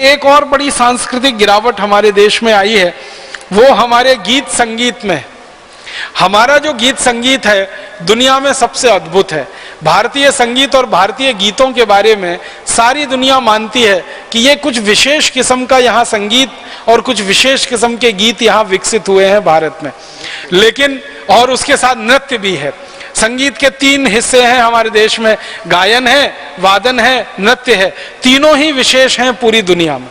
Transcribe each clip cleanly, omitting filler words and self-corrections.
एक और बड़ी सांस्कृतिक गिरावट हमारे देश में आई है, वो हमारे गीत संगीत में। हमारा जो गीत संगीत है दुनिया में सबसे अद्भुत है। भारतीय संगीत और भारतीय गीतों के बारे में सारी दुनिया मानती है कि ये कुछ विशेष किस्म का यहाँ संगीत और कुछ विशेष किस्म के गीत यहाँ विकसित हुए हैं भारत में। लेकिन और उसके साथ नृत्य भी है। संगीत के 3 हिस्से हैं हमारे देश में, गायन है, वादन है, नृत्य है। तीनों ही विशेष हैं पूरी दुनिया में,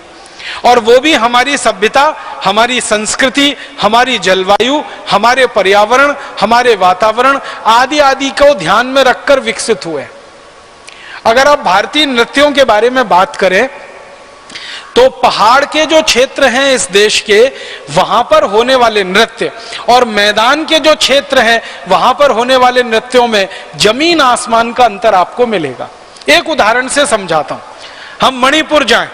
और वो भी हमारी सभ्यता, हमारी संस्कृति, हमारी जलवायु, हमारे पर्यावरण, हमारे वातावरण आदि आदि को ध्यान में रखकर विकसित हुए। अगर आप भारतीय नृत्यों के बारे में बात करें तो पहाड़ के जो क्षेत्र हैं इस देश के, वहां पर होने वाले नृत्य और मैदान के जो क्षेत्र हैं वहां पर होने वाले नृत्यों में जमीन आसमान का अंतर आपको मिलेगा। एक उदाहरण से समझाता हूं। हम मणिपुर जाएं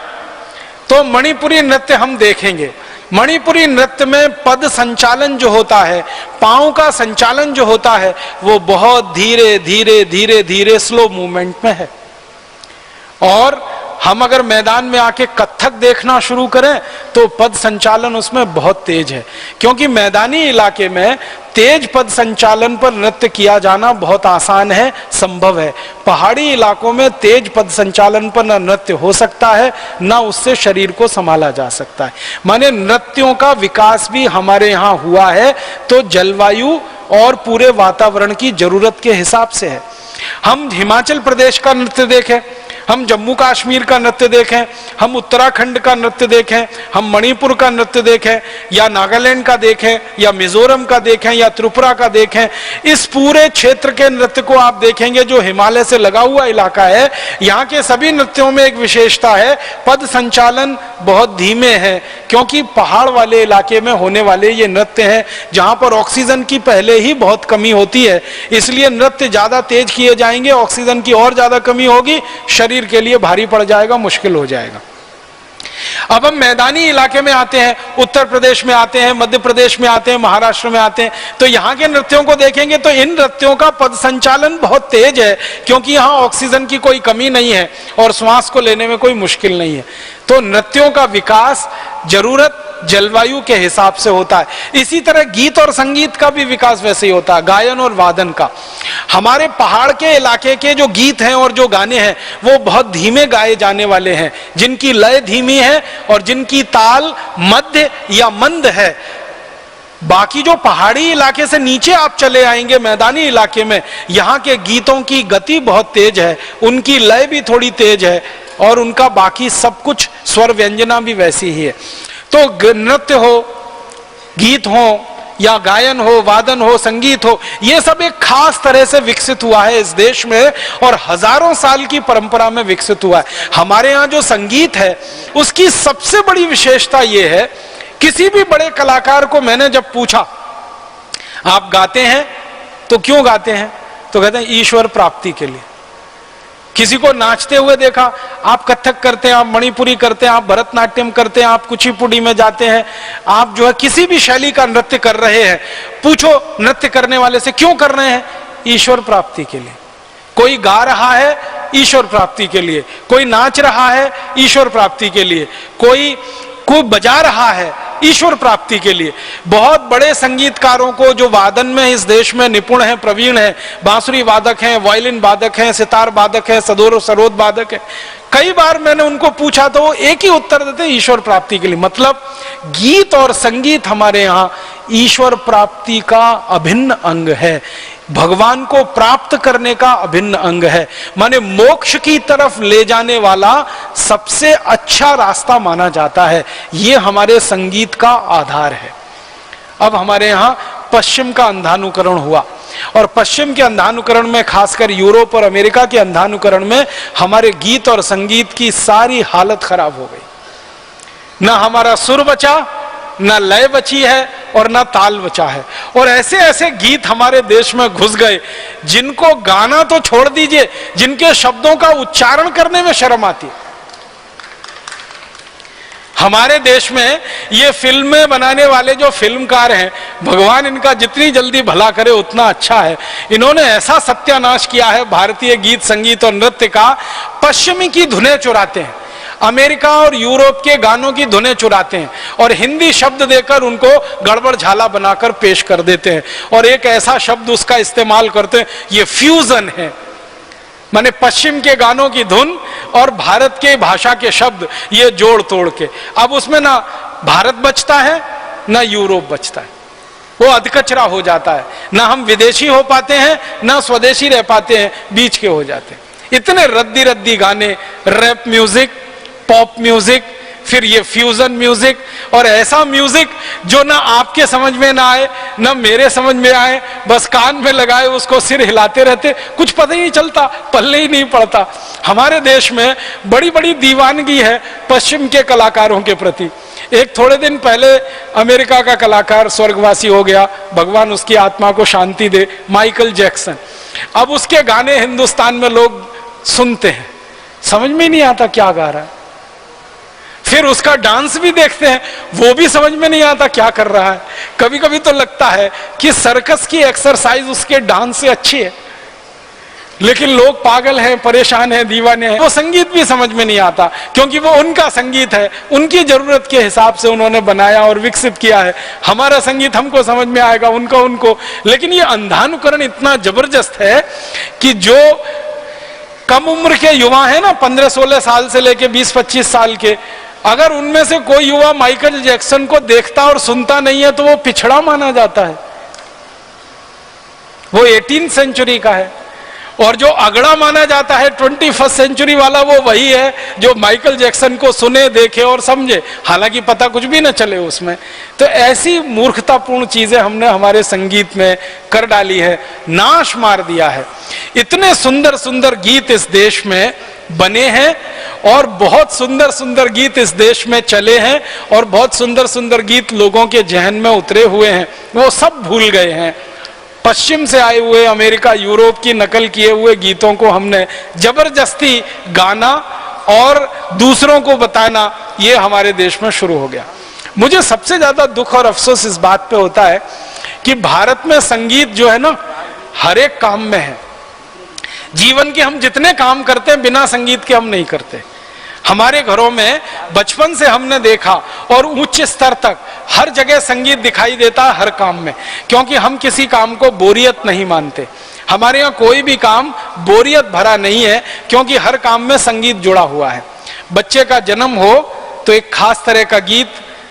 तो मणिपुरी नृत्य हम देखेंगे। मणिपुरी नृत्य में पद संचालन जो होता है, पांव का संचालन जो होता है, वो बहुत धीरे धीरे धीरे धीरे स्लो मूवमेंट में है। और हम अगर मैदान में आके कथक देखना शुरू करें तो पद संचालन उसमें बहुत तेज है, क्योंकि मैदानी इलाके में तेज पद संचालन पर नृत्य किया जाना बहुत आसान है, संभव है। पहाड़ी इलाकों में तेज पद संचालन पर न नृत्य हो सकता है, न उससे शरीर को संभाला जा सकता है। माने नृत्यों का विकास भी हमारे यहाँ हुआ है तो जलवायु और पूरे वातावरण की जरूरत के हिसाब से है। हम हिमाचल प्रदेश का नृत्य देखें, हम जम्मू कश्मीर का नृत्य देखें, हम उत्तराखंड का नृत्य देखें, हम मणिपुर का नृत्य देखें, या नागालैंड का देखें, या मिजोरम का देखें, या त्रिपुरा का देखें, इस पूरे क्षेत्र के नृत्य को आप देखेंगे जो हिमालय से लगा हुआ इलाका है, यहाँ के सभी नृत्यों में एक विशेषता है, पद संचालन बहुत धीमे हैं, क्योंकि पहाड़ वाले इलाके में होने वाले ये नृत्य हैं जहाँ पर ऑक्सीजन की पहले ही बहुत कमी होती है, इसलिए नृत्य ज्यादा तेज किए जाएंगे, ऑक्सीजन की और ज्यादा कमी होगी, शरीर के लिए भारी पड़ जाएगा, मुश्किल हो जाएगा। अब हम मैदानी इलाके में आते हैं, उत्तर प्रदेश में आते हैं, मध्य प्रदेश में आते हैं, महाराष्ट्र में आते हैं, तो यहाँ के नृत्यों को देखेंगे तो इन नृत्यों का पद संचालन बहुत तेज है, क्योंकि यहाँ ऑक्सीजन की कोई कमी नहीं है और श्वास को लेने में कोई मुश्किल नहीं है। तो नृत्यों का विकास जरूरत जलवायु के हिसाब से होता है। इसी तरह गीत और संगीत का भी विकास वैसे ही होता है, गायन और वादन का। हमारे पहाड़ के इलाके के जो गीत हैं और जो गाने हैं वो बहुत धीमे गाए जाने वाले हैं, जिनकी लय धीमी है और जिनकी ताल मध्य या मंद है। बाकी जो पहाड़ी इलाके से नीचे आप चले आएंगे मैदानी इलाके में, यहाँ के गीतों की गति बहुत तेज है, उनकी लय भी थोड़ी तेज है और उनका बाकी सब कुछ स्वर व्यंजना भी वैसी ही है। तो नृत्य हो, गीत हो, या गायन हो, वादन हो, संगीत हो, ये सब एक खास तरह से विकसित हुआ है इस देश में और हजारों साल की परंपरा में विकसित हुआ है। हमारे यहाँ जो संगीत है उसकी सबसे बड़ी विशेषता ये है, किसी भी बड़े कलाकार को मैंने जब पूछा आप गाते हैं तो क्यों गाते हैं, तो कहते हैं ईश्वर प्राप्ति के लिए। किसी को नाचते हुए देखा, आप कथक करते हैं, आप मणिपुरी करते हैं, आप भरतनाट्यम करते हैं, आप कुचिपुड़ी में जाते हैं, आप जो है किसी भी शैली का नृत्य कर रहे हैं, पूछो नृत्य करने वाले से क्यों कर रहे हैं, ईश्वर प्राप्ति के लिए। कोई गा रहा है ईश्वर प्राप्ति के लिए, कोई नाच रहा है ईश्वर प्राप्ति के लिए, कोई बजा रहा है ईश्वर प्राप्ति के लिए। बहुत बड़े संगीतकारों को जो वादन में इस देश में निपुण हैं, प्रवीण हैं, बांसुरी वादक हैं, वायलिन वादक हैं, सितार वादक हैं, सरोद वादक हैं, कई बार मैंने उनको पूछा तो वो एक ही उत्तर देते, ईश्वर प्राप्ति के लिए। मतलब गीत और संगीत हमारे यहाँ ईश्वर प्राप्ति का अभिन्न अंग है, भगवान को प्राप्त करने का अभिन्न अंग है, माने मोक्ष की तरफ ले जाने वाला सबसे अच्छा रास्ता माना जाता है। ये हमारे संगीत का आधार है। अब हमारे यहाँ पश्चिम का अंधानुकरण हुआ और पश्चिम के अंधानुकरण में, खासकर यूरोप और अमेरिका के अंधानुकरण में, हमारे गीत और संगीत की सारी हालत खराब हो गई। ना हमारा सुर बचा, ना लय बची है और ना ताल बचा है। और ऐसे ऐसे गीत हमारे देश में घुस गए जिनको गाना तो छोड़ दीजिए, जिनके शब्दों का उच्चारण करने में शर्म आती है। हमारे देश में ये फिल्में बनाने वाले जो फिल्मकार हैं, भगवान इनका जितनी जल्दी भला करे उतना अच्छा है। इन्होंने ऐसा सत्यानाश किया है भारतीय गीत संगीत और नृत्य का, पश्चिमी की धुनें चुराते हैं। अमेरिका और यूरोप के गानों की धुनें चुराते हैं और हिंदी शब्द देकर उनको गड़बड़ झाला बनाकर पेश कर देते हैं और एक ऐसा शब्द उसका इस्तेमाल करते हैं, ये फ्यूजन है। माने पश्चिम के गानों की धुन और भारत के भाषा के शब्द ये जोड़ तोड़ के, अब उसमें ना भारत बचता है ना यूरोप बचता है, वो अधकचरा हो जाता है। ना हम विदेशी हो पाते हैं ना स्वदेशी रह पाते हैं, बीच के हो जाते हैं। इतने रद्दी रद्दी गाने, रैप म्यूजिक, पॉप म्यूजिक, फिर ये फ्यूजन म्यूजिक और ऐसा म्यूजिक जो ना आपके समझ में ना आए ना मेरे समझ में आए, बस कान में लगाए उसको सिर हिलाते रहते, कुछ पता ही नहीं चलता, पल्ले ही नहीं पड़ता। हमारे देश में बड़ी बड़ी दीवानगी है पश्चिम के कलाकारों के प्रति। एक थोड़े दिन पहले अमेरिका का कलाकार स्वर्गवासी हो गया, भगवान उसकी आत्मा को शांति दे, माइकल जैक्सन। अब उसके गाने हिंदुस्तान में लोग सुनते हैं, समझ में नहीं आता क्या गा रहा है। फिर उसका डांस भी देखते हैं, वो भी समझ में नहीं आता क्या कर रहा है। कभी कभी तो लगता है कि सर्कस की एक्सरसाइज उसके डांस से अच्छी है, लेकिन लोग पागल हैं, परेशान हैं, दीवाने हैं। वो संगीत भी समझ में नहीं आता क्योंकि वो उनका संगीत है, उनकी जरूरत के हिसाब से उन्होंने बनाया और विकसित किया है। हमारा संगीत हमको समझ में आएगा, उनका उनको। लेकिन ये अंधानुकरण इतना जबरदस्त है कि जो कम उम्र के युवा हैं ना, 15-16 साल से लेके 20-25 साल के, अगर उनमें से कोई युवा माइकल जैक्सन को देखता और सुनता नहीं है तो वो पिछड़ा माना जाता है। वो 18th सेंचुरी का है और जो अगड़ा माना जाता है 21st सेंचुरी वाला, वो वही है जो माइकल जैक्सन को सुने, देखे और समझे, हालांकि पता कुछ भी न चले उसमें। तो ऐसी मूर्खतापूर्ण चीजें हमने हमारे संगीत में कर डाली है, नाश मार दिया है। इतने सुंदर सुंदर गीत इस देश में बने हैं और बहुत सुंदर सुंदर गीत इस देश में चले हैं और बहुत सुंदर सुंदर गीत लोगों के जहन में उतरे हुए हैं, वो सब भूल गए हैं। पश्चिम से आए हुए, अमेरिका यूरोप की नकल किए हुए गीतों को हमने जबरदस्ती गाना और दूसरों को बताना, ये हमारे देश में शुरू हो गया। मुझे सबसे ज्यादा दुख और अफसोस इस बात पे होता है कि भारत में संगीत जो है ना, हर एक काम में है। जीवन के हम जितने काम करते हैं बिना संगीत के हम नहीं करते। हमारे घरों में बचपन से हमने देखा और उच्च स्तर तक हर जगह संगीत दिखाई देता है, हर काम में, क्योंकि हम किसी काम को बोरियत नहीं मानते। हमारे यहाँ कोई भी काम बोरियत भरा नहीं है क्योंकि हर काम में संगीत जुड़ा हुआ है। बच्चे का जन्म हो तो एक खास तरह का गीत,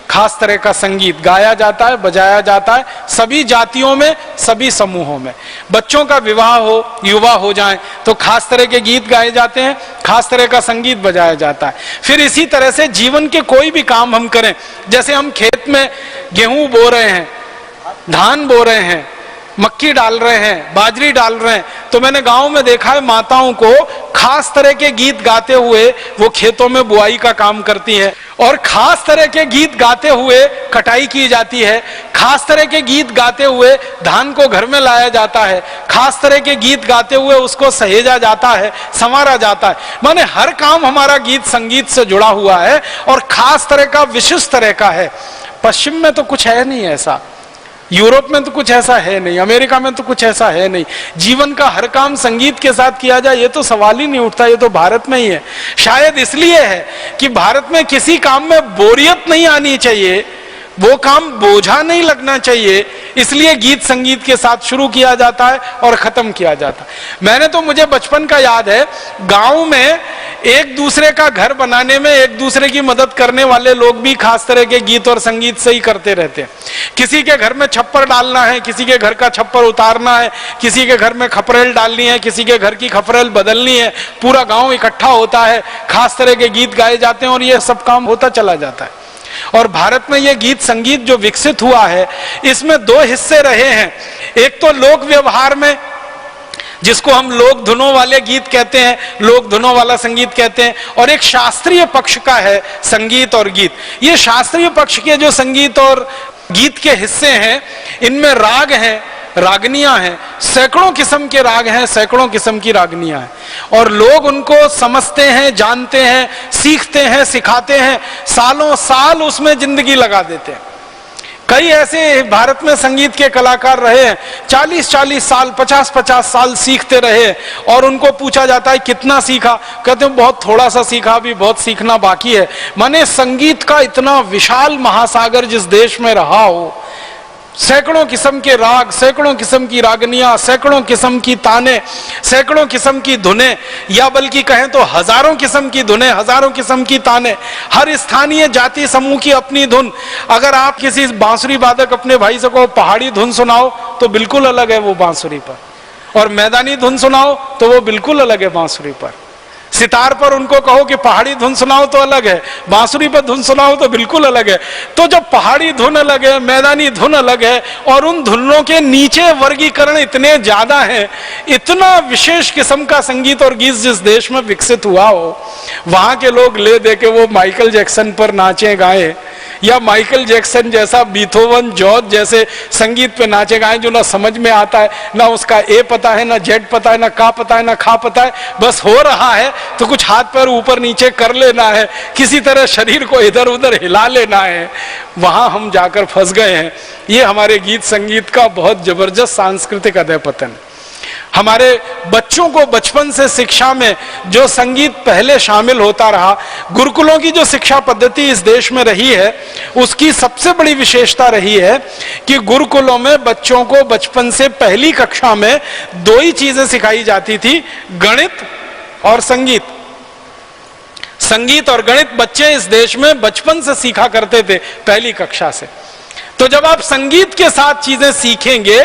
खास तरह का संगीत गाया जाता है, बजाया जाता है, सभी जातियों में, सभी समूहों में। बच्चों का विवाह हो, युवा हो जाए तो खास तरह के गीत गाए जाते हैं, खास तरह का संगीत बजाया जाता है। फिर इसी तरह से जीवन के कोई भी काम हम करें, जैसे हम खेत में गेहूं बो रहे हैं, धान बो रहे हैं, मक्की डाल रहे हैं, बाजरी डाल रहे हैं, तो मैंने गांव में देखा है माताओं को खास तरह के गीत गाते हुए वो खेतों में बुआई का काम करती हैं और खास तरह के गीत गाते हुए कटाई की जाती है, खास तरह के गीत गाते हुए धान को घर में लाया जाता है, खास तरह के गीत गाते हुए उसको सहेजा जाता है, संवारा जाता है। माने हर काम हमारा गीत संगीत से जुड़ा हुआ है और खास तरह का, विशिष्ट तरह का है। पश्चिम में तो कुछ है नहीं ऐसा, यूरोप में तो कुछ ऐसा है नहीं, अमेरिका में तो कुछ ऐसा है नहीं। जीवन का हर काम संगीत के साथ किया जाए ये तो सवाल ही नहीं उठता, ये तो भारत में ही है। शायद इसलिए है कि भारत में किसी काम में बोरियत नहीं आनी चाहिए, वो काम बोझा नहीं लगना चाहिए, इसलिए गीत संगीत के साथ शुरू किया जाता है और खत्म किया जाता है। मैंने तो, मुझे बचपन का याद है, गांव में एक दूसरे का घर बनाने में एक दूसरे की मदद करने वाले लोग भी खास तरह के गीत और संगीत से ही करते रहते हैं। किसी के घर में छप्पर डालना है, किसी के घर का छप्पर उतारना है, किसी के घर में खपरेल डालनी है, किसी के घर की खपरेल बदलनी है, पूरा गांव इकट्ठा होता है, खास तरह के गीत गाए जाते हैं और ये सब काम होता चला जाता है। और भारत में ये गीत संगीत जो विकसित हुआ है, इसमें दो हिस्से रहे हैं। एक तो लोक व्यवहार में, जिसको हम लोक धुनों वाले गीत कहते हैं, लोक धुनों वाला संगीत कहते हैं, और एक शास्त्रीय पक्ष का है संगीत और गीत। ये शास्त्रीय पक्ष के जो संगीत और गीत के हिस्से हैं, इनमें राग हैं, रागनियां हैं, सैकड़ों किस्म के राग हैं, सैकड़ों किस्म की रागनियां हैं और लोग उनको समझते हैं, जानते हैं, सीखते हैं, सिखाते हैं, सालों साल उसमें जिंदगी लगा देते हैं। कई ऐसे भारत में संगीत के कलाकार रहे हैं, 40-40 साल, 50-50 साल सीखते रहे, और उनको पूछा जाता है कितना सीखा, कहते हैं बहुत थोड़ा सा सीखा, अभी बहुत सीखना बाकी है। माने संगीत का इतना विशाल महासागर जिस देश में रहा हो, सैकड़ों किस्म के राग, सैकड़ों किस्म की रागनियां, सैकड़ों किस्म की ताने, सैकड़ों किस्म की धुनें, या बल्कि कहें तो हजारों किस्म की धुनें, हजारों किस्म की ताने, हर स्थानीय जाति समूह की अपनी धुन। अगर आप किसी बांसुरी वादक अपने भाई से कहो पहाड़ी धुन सुनाओ तो बिल्कुल अलग है वो बांसुरी पर, और मैदानी धुन सुनाओ तो वो बिल्कुल अलग है बांसुरी पर। सितार पर उनको कहो कि पहाड़ी धुन सुनाओ तो अलग है, बांसुरी पर धुन सुनाओ तो बिल्कुल अलग है। तो जब पहाड़ी धुन अलग है, मैदानी धुन अलग है, और उन धुनों के नीचे वर्गीकरण इतने ज्यादा हैं, इतना विशेष किस्म का संगीत और गीत जिस देश में विकसित हुआ हो, वहां के लोग ले दे के वो माइकल जैक्सन पर नाचे गाए, या माइकल जैक्सन जैसा, बीथोवन, जॉर्ज जैसे संगीत पे नाचे गाए जो ना समझ में आता है, ना उसका ए पता है, ना जेड पता है, ना का पता है, ना खा पता है, बस हो रहा है तो कुछ हाथ पैर ऊपर नीचे कर लेना है, किसी तरह शरीर को इधर उधर हिला लेना है। वहां हम जाकर फंस गए हैं। ये हमारे गीत संगीत का बहुत जबरदस्त सांस्कृतिक अधःपतन है। हमारे बच्चों को बचपन से शिक्षा में जो संगीत पहले शामिल होता रहा, गुरुकुलों की जो शिक्षा पद्धति इस देश में रही है, उसकी सबसे बड़ी विशेषता रही है कि गुरुकुलों में बच्चों को बचपन से पहली कक्षा में दो ही चीजें सिखाई जाती थी, गणित और संगीत। संगीत और गणित बच्चे इस देश में बचपन से सीखा करते थे, पहली कक्षा से। तो जब आप संगीत के साथ चीजें सीखेंगे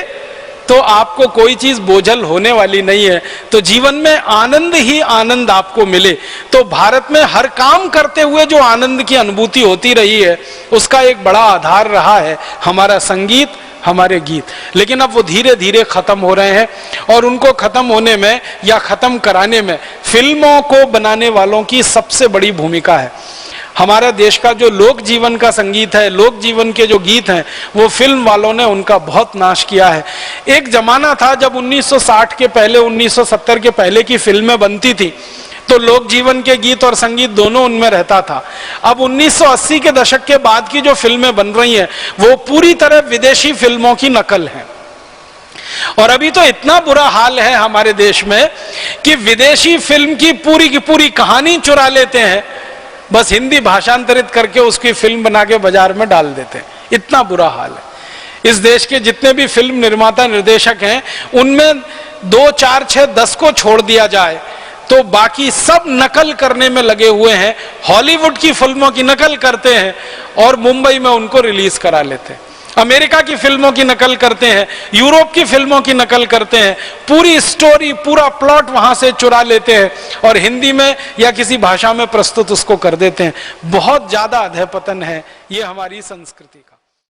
तो आपको कोई चीज बोझल होने वाली नहीं है, तो जीवन में आनंद ही आनंद आपको मिले। तो भारत में हर काम करते हुए जो आनंद की अनुभूति होती रही है, उसका एक बड़ा आधार रहा है हमारा संगीत, हमारे गीत। लेकिन अब वो धीरे धीरे खत्म हो रहे हैं, और उनको खत्म होने में या खत्म कराने में फिल्मों को बनाने वालों की सबसे बड़ी भूमिका है। हमारा देश का जो लोक जीवन का संगीत है, लोक जीवन के जो गीत हैं, वो फिल्म वालों ने उनका बहुत नाश किया है। एक जमाना था जब 1960 के पहले, 1970 के पहले की फिल्में बनती थी, तो लोक जीवन के गीत और संगीत दोनों उनमें रहता था। अब 1980 के दशक के बाद की जो फिल्में बन रही हैं, वो पूरी तरह विदेशी फिल्मों की नकल है। और अभी तो इतना बुरा हाल है हमारे देश में कि विदेशी फिल्म की पूरी कहानी चुरा लेते हैं, बस हिंदी भाषांतरित करके उसकी फिल्म बना के बाजार में डाल देते हैं। इतना बुरा हाल है। इस देश के जितने भी फिल्म निर्माता निर्देशक हैं, उनमें 2, 4, 6, 10 को छोड़ दिया जाए तो बाकी सब नकल करने में लगे हुए हैं। हॉलीवुड की फिल्मों की नकल करते हैं और मुंबई में उनको रिलीज करा लेते हैं। अमेरिका की फिल्मों की नकल करते हैं, यूरोप की फिल्मों की नकल करते हैं, पूरी स्टोरी, पूरा प्लॉट वहां से चुरा लेते हैं और हिंदी में या किसी भाषा में प्रस्तुत उसको कर देते हैं। बहुत ज्यादा अधःपतन है ये हमारी संस्कृति का।